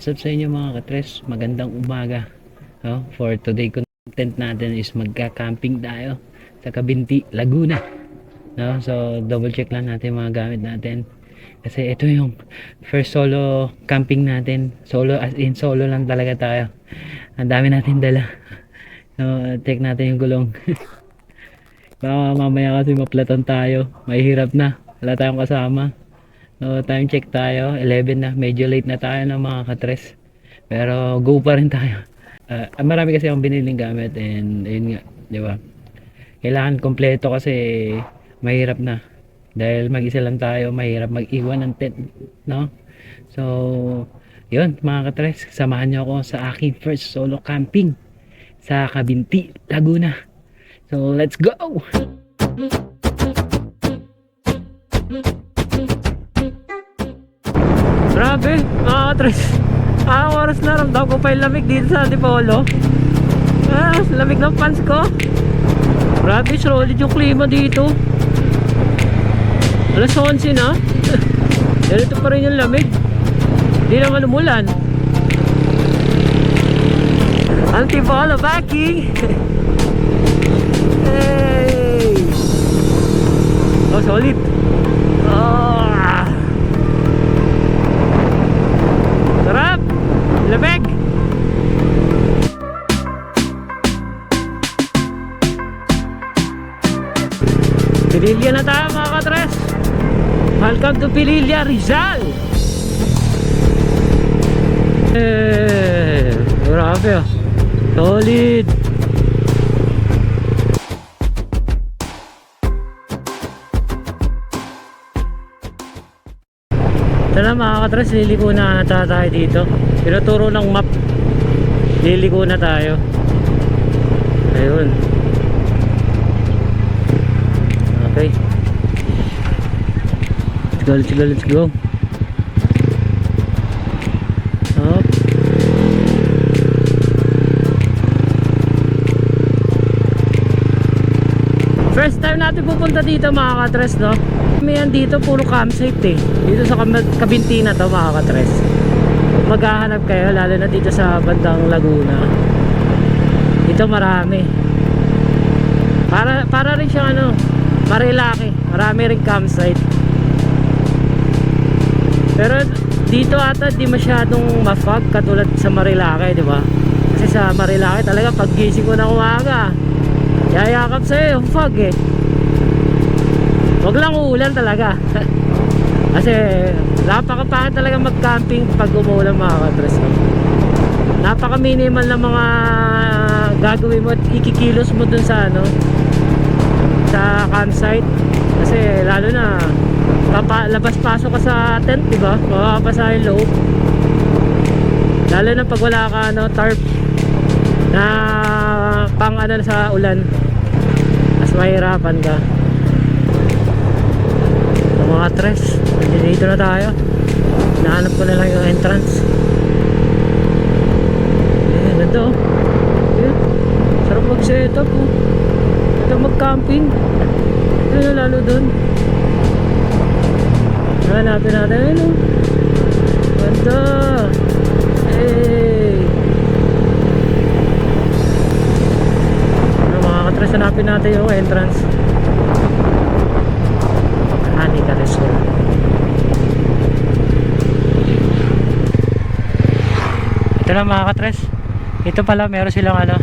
What's up sa inyo mga katres? Magandang umaga. For today content natin is magka-camping tayo sa Cabinti, Laguna. So double check lang natin mga gamit natin. Kasi ito yung first solo camping natin. Solo as in solo lang talaga tayo. Ang dami natin dala. So check natin yung gulong. Baka mamaya kasi maplatan tayo. Mahirap na. Wala tayong kasama. So time check tayo, 11 na, medyo late na tayo ng mga katres, pero go pa rin tayo. Marami kasi akong biniling gamit and ayun nga, di ba, kailangan kompleto kasi mahirap na dahil mag-isa lang tayo, mahirap mag-iwan ng tent, no? So yun mga katres, samahan nyo ako sa aking first solo camping sa Cabinti, Laguna. So let's go. Grabe, mga katres. Oras na, ramdam ko pa yung lamig dito sa Antipolo. Lamig ng pants ko. Grabe, solid yung klima dito. Alas 11 na. Ganito pa rin yung lamig. Hindi naman umulan. Antipolo backing. Hey. Oh, solid. Sarap! Lamig! Pililya na tayo mga katres. Welcome to Pililya, Rizal. Grabe ah. Solid. Ito na mga katres, liliko na tayo dito. Pinuturo ng map, liliko na tayo. Ayun. Okay, let's go. Up. First time natin pupunta dito mga katres, no? May yan dito, puro campsite eh. Dito sa Cabinti na to mga katres. Maghahanap kayo, lalo na dito sa bandang Laguna. Dito marami. Para rin siyang ano, Marilaki. Marami rin campsite. Pero dito ata di masyadong ma-fog katulad sa Marilaki, di ba? Kasi sa Marilaki talaga pag gising ko ng umaga, yayakap sa'yo yung fog eh. Wag lang uulan talaga. Kasi napakapangit talaga mag-camping pag umuulan mga katres. Napaka-minimal na mga gagawin mo at ikikilos mo dun sa ano, sa campsite. Kasi lalo na labas-pasok ka sa tent, diba? Mapapasa yung loob. Lalo na pag wala ka ano, tarp na pang ano sa ulan, mas mahirapan ka. Mga tres, dito na tayo. Nahanap ko na lang yung entrance. Ganda oh. Sarap mag set up oh. Ito mag camping. Ito na lalo dun. Hanapin natin ayun oh. Ganda. Hey. Mga katres, hanapin natin yung entrance. Hanika Resort. Ito na mga katres. Ito pala meron silang ano,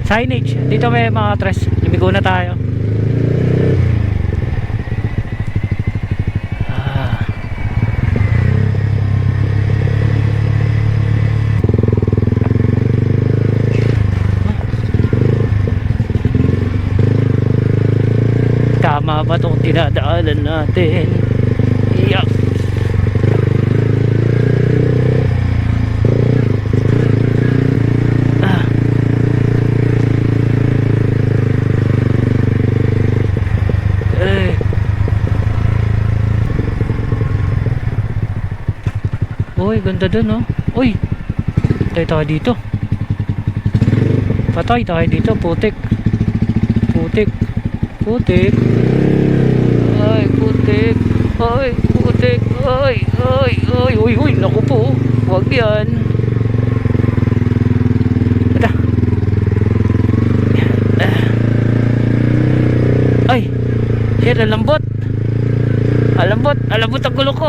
signage. Dito may mga katres. Lumigo na tayo. Tama ba itong dinadaanan natin? Iyak. Uy, ganda dun oh. Uy, tayo dito. Patay tayo dito, putik. Putik. Putik. Ay, putik. Ay, putik. Ay, ay, ay. Uy, uy, naku po. Huwag yan. Yan, ang lambot. Ang lambot ang gulo ko.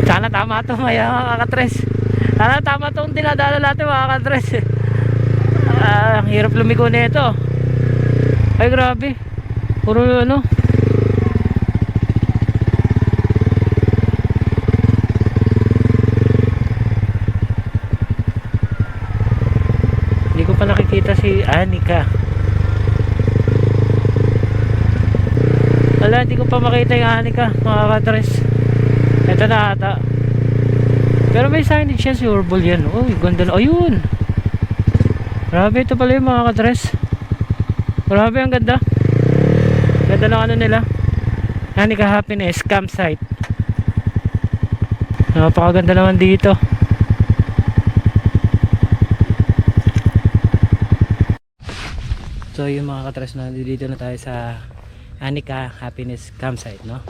Sana tama to mga katres. Sana tama tong dinadala natin mga katres. Ang hirap lumiko na ito. Ay grabe. Puro ano. Hindi ko pa nakikita si Anika. Wala, hindi ko pa makita yung Anika mga katres. Ito na ata. Pero may signage siya, sureball yan. Oh, ganda na. Ayun. Grabe, ito pala yung mga katres. Grabe, ang ganda. Ganda ng ano nila. Hanika Happiness Campsite. Napakaganda naman dito. So yung mga katres na dito na tayo sa Hanika Happiness Campsite, no?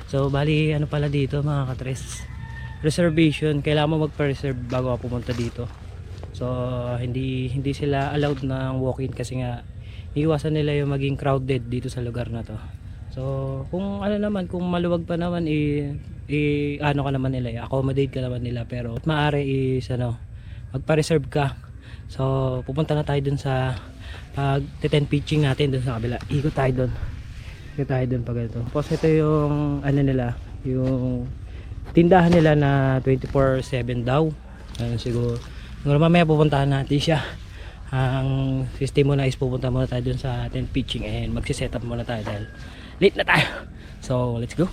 So bali ano pala dito mga katres, reservation, kailangan mo magpa-reserve bago ka pumunta dito. So hindi sila allowed ng walk-in kasi nga iiwasan nila yung maging crowded dito sa lugar na to. So kung ano naman, kung maluwag pa naman ano ka naman nila, accommodate ka naman nila, pero maaari is ano, magpa-reserve ka. So pupunta na tayo dun sa pag-tent pitching natin dun sa kabila. Ikot tayo dun. Pag ito. Tapos ito yung ano nila, yung tindahan nila na 24/7 daw. Siguro mamaya pupuntahan natin siya. Ang system muna is pupunta muna tayo dun sa tent pitching and magsiset up muna tayo dahil late na tayo. So let's go.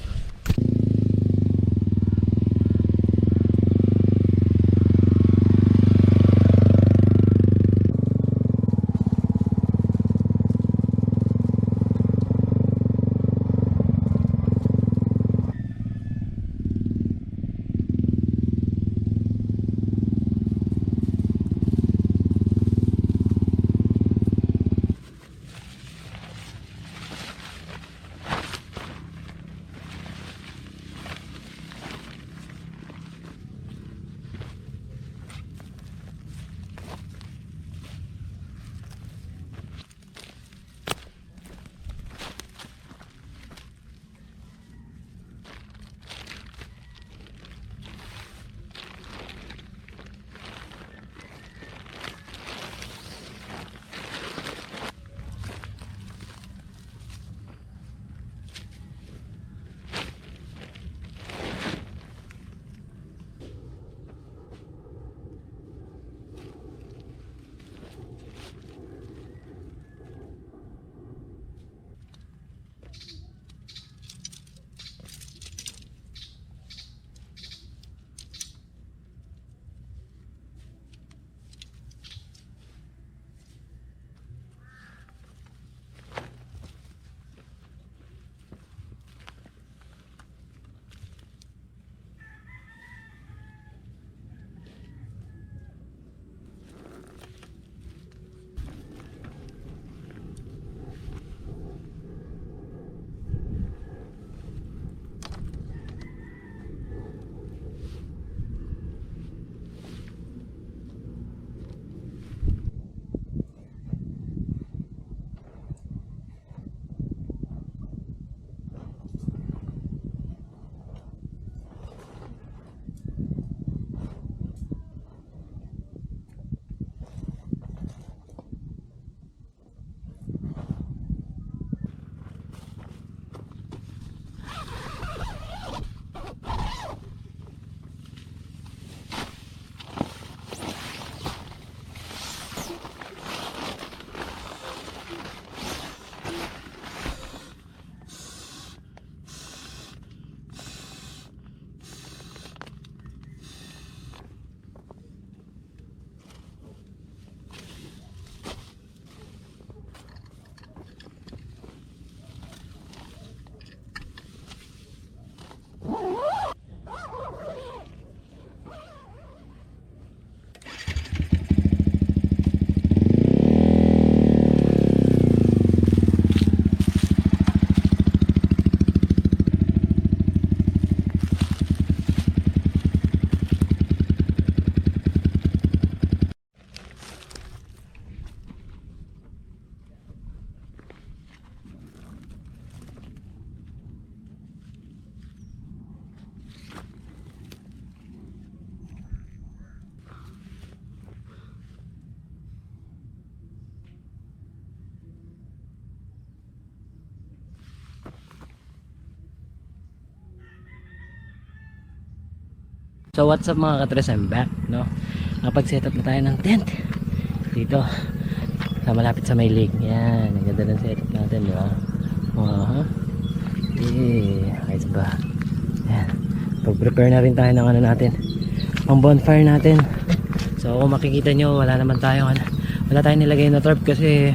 So what's up mga katres, I'm back, no? Nakapag-setup na tayo ng tent dito sa malapit sa may lake. Yan, ang ganda ng setup natin, di ba? Ayos ba? Yan, pag-prepare na rin tayo ng ano natin, pang bonfire natin. So kung makikita nyo, wala tayong nilagay na tarp kasi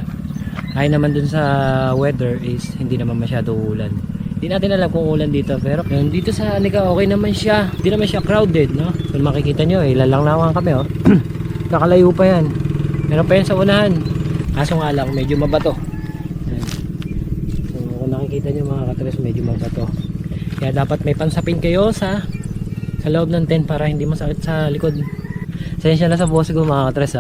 ay naman dun sa weather is hindi naman masyado ulan. Hindi natin alam kung ulan dito, pero yun, dito sa Anika okay naman siya, hindi naman siya crowded, no? Kung makikita nyo, ilalanglangan kami, oh. Kakalayo pa yan, meron pa yan sa unahan, kaso nga lang medyo mabato. Yan. So kung nakikita nyo mga katres, medyo mabato, kaya dapat may pansapin kayo sa loob ng tent para hindi masakit sa likod. Sensya na sa boss ko mga katres,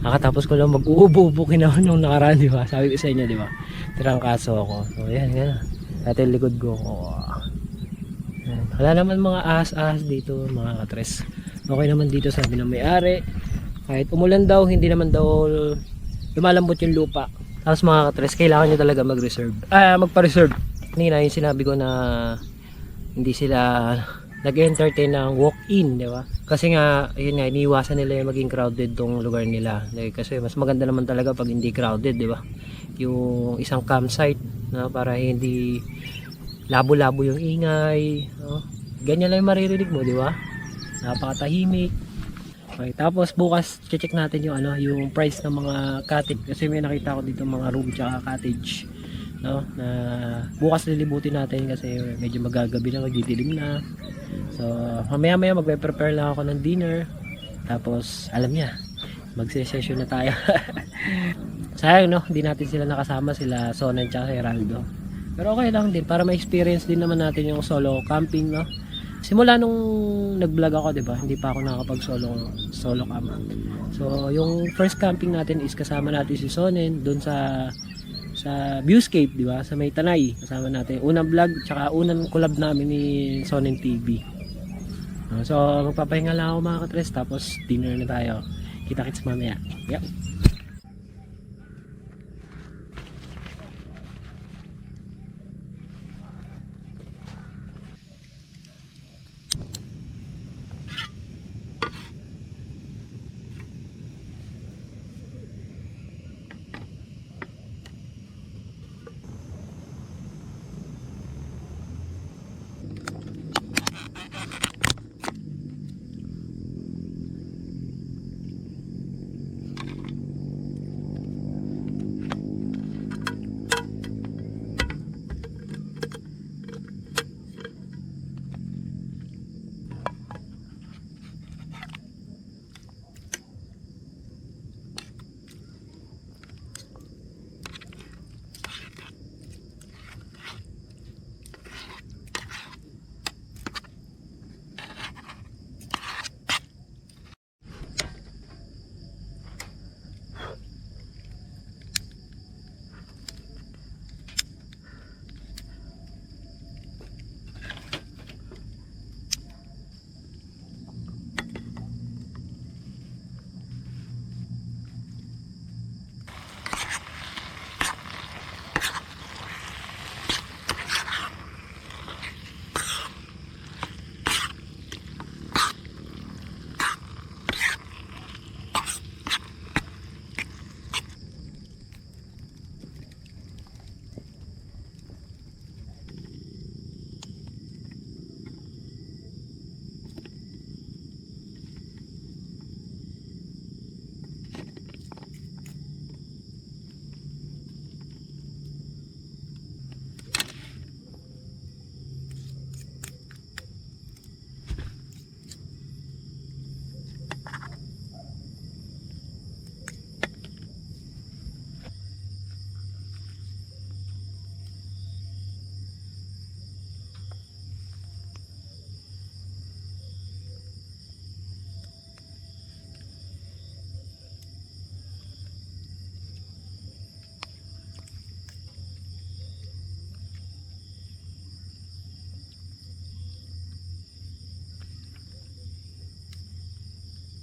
kakatapos ko lang mag-uubo-ubo kinahon nung nakaraan, di ba? Sabi ko sa inyo, di ba? Tirangkaso ako. So yan, dati likod ko. Wala naman mga ahas-ahas dito mga katres. Okay naman dito, sabi ng may-ari. Kahit umulan daw, hindi naman daw lumalambot yung lupa. Tapos mga katres, kailangan nyo talaga magpa-reserve. Kanina yung sinabi ko na hindi sila nag-entertain ng walk-in, di ba? Kasi nga, yun nga, iniiwasan nila yung maging crowded tong lugar nila. Kasi mas maganda naman talaga pag hindi crowded, di ba? Yung isang campsite, no? Para hindi labo-labo yung ingay, no? Ganyan lang yung maririnig mo, di ba? Napakatahimik. Okay, tapos bukas check natin yung yung price ng mga cottage kasi may nakita ko dito mga room tsaka cottage, no? Na bukas lilibutin natin kasi medyo magagabi na, magdidilim na. So mamaya magpe-prepare lang ako ng dinner. Tapos alam niya, magse-session na tayo. Sayang, no, hindi natin sila nakasama, sila Sonen tsaka Heraldo. Pero okay lang din para ma-experience din naman natin yung solo camping, no? Simula nung nag-vlog ako, 'di ba? Hindi pa ako nakakapag-solo camp. So yung first camping natin is kasama natin si Sonen doon sa Viewscape, di ba? Sa May Tanay. Kasama natin unang vlog tsaka unang collab namin ni Sonen TV. So magpapahinga lang ako mga katres, tapos dinner na tayo. Kita-kits mamaya. Yep.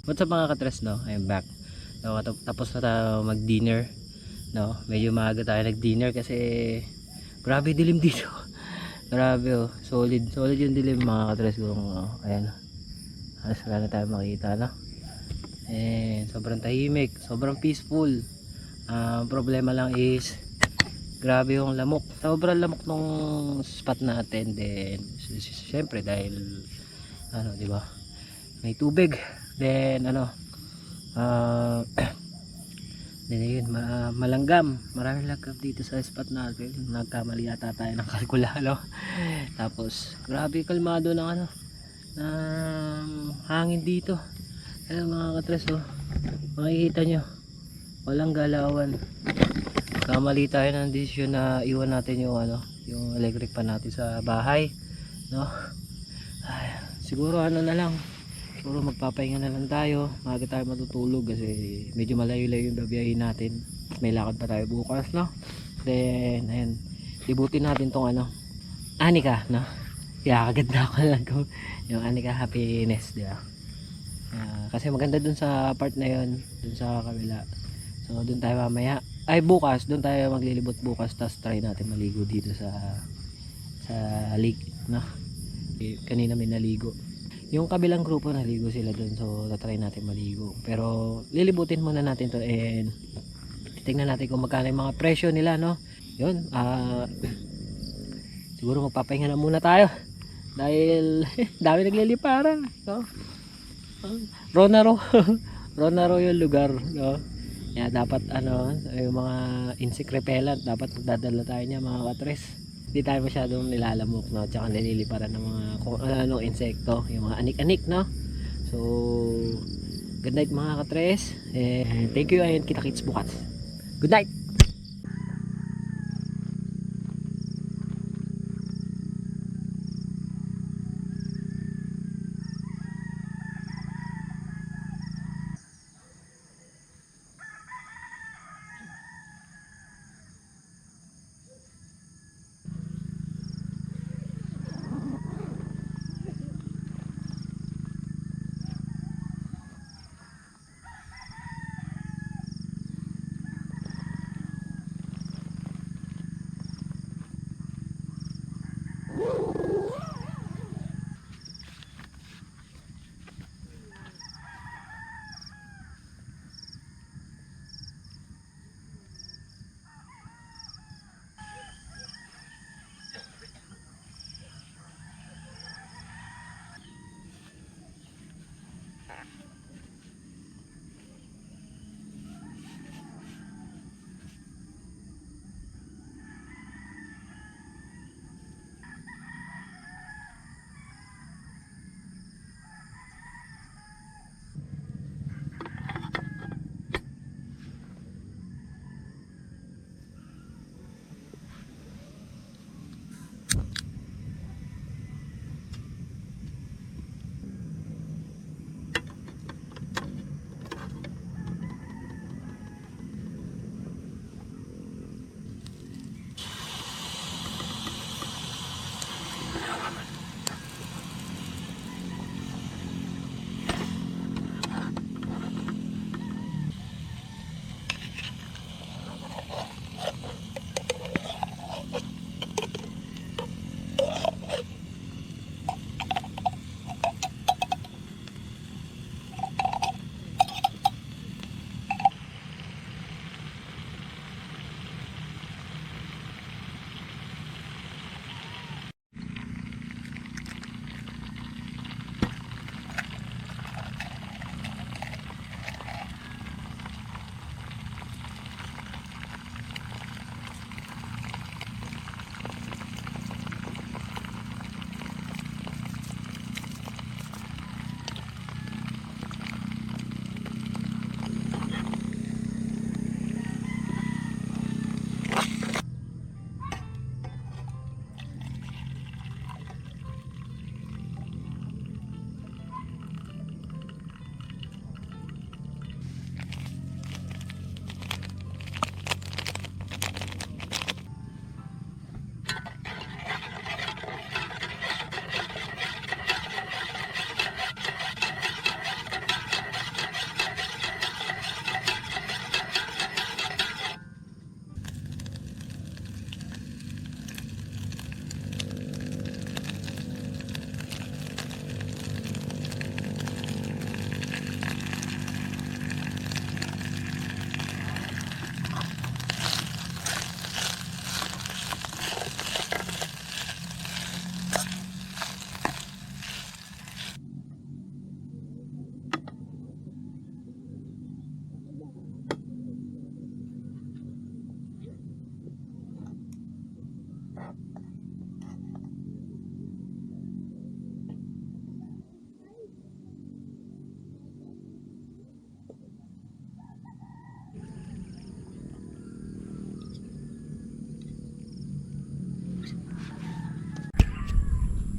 What's up mga katres, no? I'm back. No, tapos na tayo mag-dinner, no? Medyo maaga tayo nag-dinner kasi grabe dilim dito. Grabe, oh. Solid yung dilim mga katres kung ayan. Halos wala na tayo makita, no? And sobrang tahimik, sobrang peaceful. Problema lang is grabe yung lamok, sobrang lamok nung spot natin. Then syempre dahil ano, di ba, may tubig. Then ano, ah then yun, malanggam, maraming langgam dito sa spot natin. Nagkamali yata tayo ng kalkula, no? Tapos grabe kalmado ng ano, ng hangin dito. Ayun mga katres, oh, makikita nyo, walang galawan. Kamali tayo ng desisyon na iwan natin yung ano, yung electric pan natin sa bahay, no? Ay, siguro ano na lang, siguro magpapahinga na lang tayo, maaga tayo matutulog kasi medyo malayo-layo yung babiyahin natin. May lakad pa tayo bukas, no? Then ayun, libutin natin tong ano, Anika, no? Kaya kaganda ako lang ko yung Anika Happiness, di ba? Kasi maganda dun sa part na yun, dun sa kabila. So dun tayo mamaya, ay bukas, dun tayo maglilibot bukas, tapos try natin maligo dito sa lake, no? Kanina may naligo yung kabilang grupo, naligo sila dun, so tatry natin maligo. Pero lilibutin muna natin to and titingnan natin kung magkano yung mga presyo nila, no? Yun, siguro magpapahinga na muna tayo dahil dami nagliliparan, no? Ronaro Ronaro yung lugar, no? Kaya dapat ano, yung mga insect repellent dapat magdadala tayo niya mga katres. Hindi tayo masyadong nilalamok, no? Tsaka nililiparan ng mga kung ano insekto, yung mga anik-anik, no? So good night mga katres, thank you, and kita-kits bukas. Good night.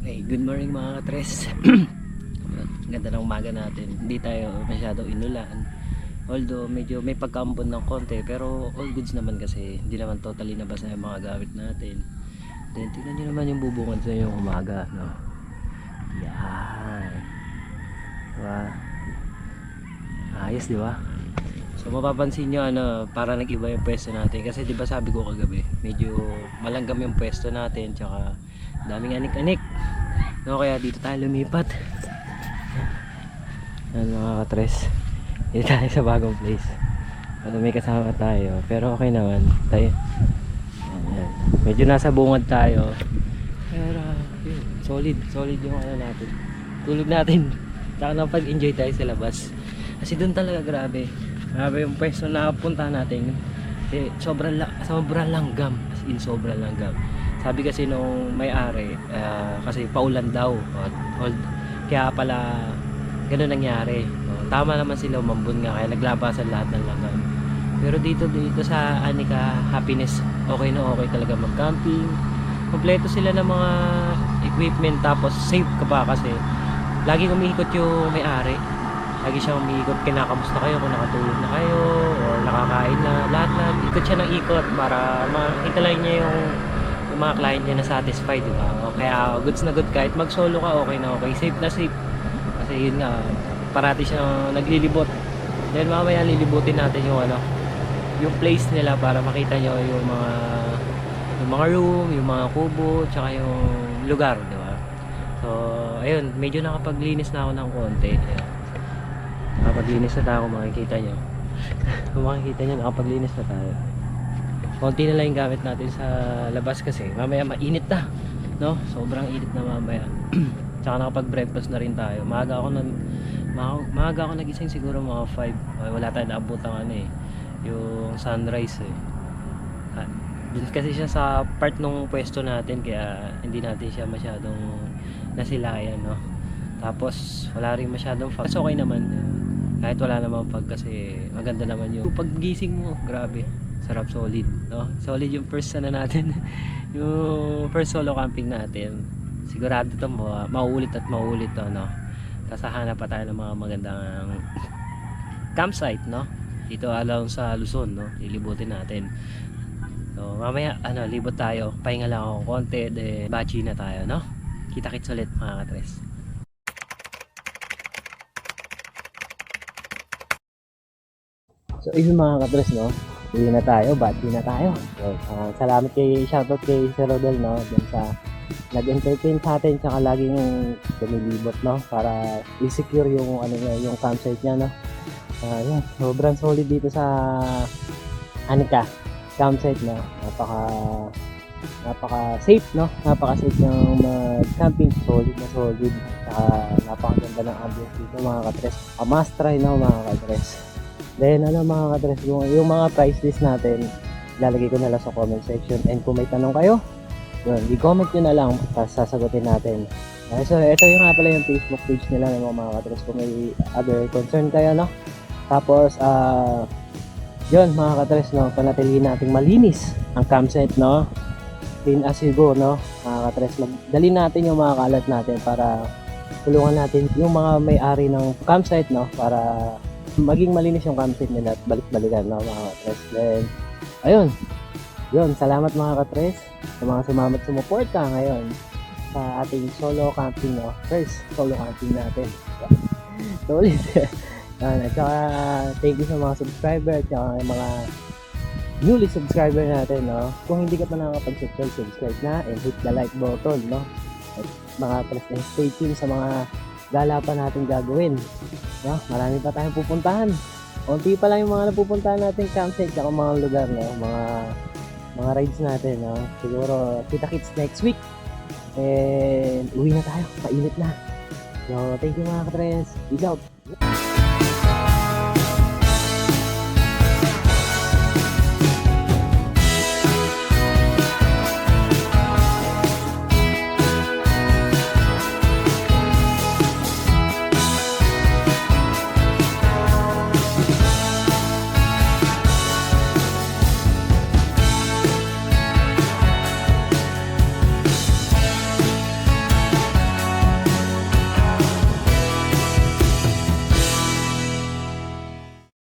Okay, good morning mga katres. Ganda ng umaga natin. Hindi tayo masyado inulan. Although medyo may pagkaambon ng konti, pero all goods naman kasi hindi naman totally nabasa yung mga gamit natin. Then tingnan nyo naman yung bubungad sa yung umaga, no? Yan. Diba? Ayos, di ba? So mapapansin nyo para nag-iba yung pwesto natin kasi di ba sabi ko kagabi, medyo malanggam yung pwesto natin, tsaka daming anik-anik. No, kaya dito tayo lumipat. Yan mga katres. Dito tayo sa bagong place. May kasama tayo, pero okay naman. Tayo. Yan. Medyo nasa bungad tayo. Pero yun, solid yung natin. Tulog natin. Tsaka napag-enjoy tayo sa labas. Kasi doon talaga grabe yung pwesto na punta natin. Sobrang langgam. As in sobrang langgam. Sabi kasi nung may-ari, kasi paulan daw. Kaya pala gano'n nangyari. Tama naman sila, umambon nga, kaya naglabasan lahat ng langgam. Pero dito sa Anika Happiness, okay na okay talaga mag-camping. Kompleto sila ng mga equipment, tapos safe ka pa kasi laging umiikot yung may-ari. Lagi siyang umiikot, kinakamusta kayo kung nakatulog na kayo or nakakain na, lahat ikot siya ng ikot para makita lang niya yung mga client niya na satisfied, di ba? Kaya goods na good, kahit mag solo ka okay na okay, safe na safe kasi yun nga, parati siyang naglilibot. Then mamaya lilibutin natin yung place nila para makita nyo yung mga room, yung mga kubo, tsaka yung lugar, di ba? So ayun, medyo nakapaglinis na ako ng konti. Nakapaglinis na tayo, kung makikita nyo. Kung makikita nyo, nakapaglinis na tayo. Konti na lang yung gamit natin sa labas kasi mamaya mainit na, no? Sobrang init na mamaya. Tsaka nakapag-breakfast na rin tayo. Maaga ako nagising, siguro mga 5. Wala tayong naabutang yung sunrise dun kasi siya sa part nung pwesto natin, kaya hindi natin siya masyadong nasilayan, no? Tapos wala rin masyadong fog. Okay naman. Kahit wala naman fog kasi maganda naman yung paggising mo, grabe. Sarap, solid, no? Solid yung first natin. Yung first solo camping natin. Sigurado to mauulit at mauulit to, no? Kasahanap pa tayo ng mga magandang campsite, no? Dito along sa Luzon, no? Lilibutin natin. So mamaya libot tayo. Pahinga lang ako konti, de bachi na tayo, no? Kita-kits ulit mga katres. So yun mga katres, no? Uwi na tayo, bachi na tayo. So, salamat shoutout kay Sir Rodel, no? Dun sa nag-entertain sa atin, tsaka laging lumilibot, no? Para i-secure yung yung campsite niya, no? Yan, sobrang solid dito sa Anika campsite, no? Napaka safe, no? Napaka safe ng camping, solid na solid. Tsaka napakaganda ng ambience dito mga katres. Must try, no mga katres. Then mga katres, yung mga price list natin lalagay ko na lang sa comment section, and kung may tanong kayo, yun, i-comment nyo na lang, sasagutin natin. So ito yung nga pala yung Facebook page nila ng mga katres, kung may other concern kayo, no? Tapos yun mga katres, no, panatilihin nating malinis ang campsite, no? Clean as you go, no mga katres. Dali natin yung mga kalat natin para tulungan natin yung mga may-ari ng campsite, no, para maging malinis yung campsite nila at balik-balikan, no mga katres. Then ayun, yun, salamat mga katres sa mga sumuporta ngayon sa ating solo camping, no? First solo camping natin. Solid. At saka thank you sa mga subscriber at saka mga newly subscriber natin, no? Kung hindi ka pa nakakapag-subscribe, subscribe na and hit the like button, no? At mga katres, stay tuned sa mga gala pa natin gagawin, no? Marami pa tayong pupuntahan. Konti pa lang yung mga napupuntahan natin campsite at mga lugar, no? Mga rides natin, no? Siguro kita-kits next week. And uwi na tayo, mainit na. So thank you mga katres, peace out.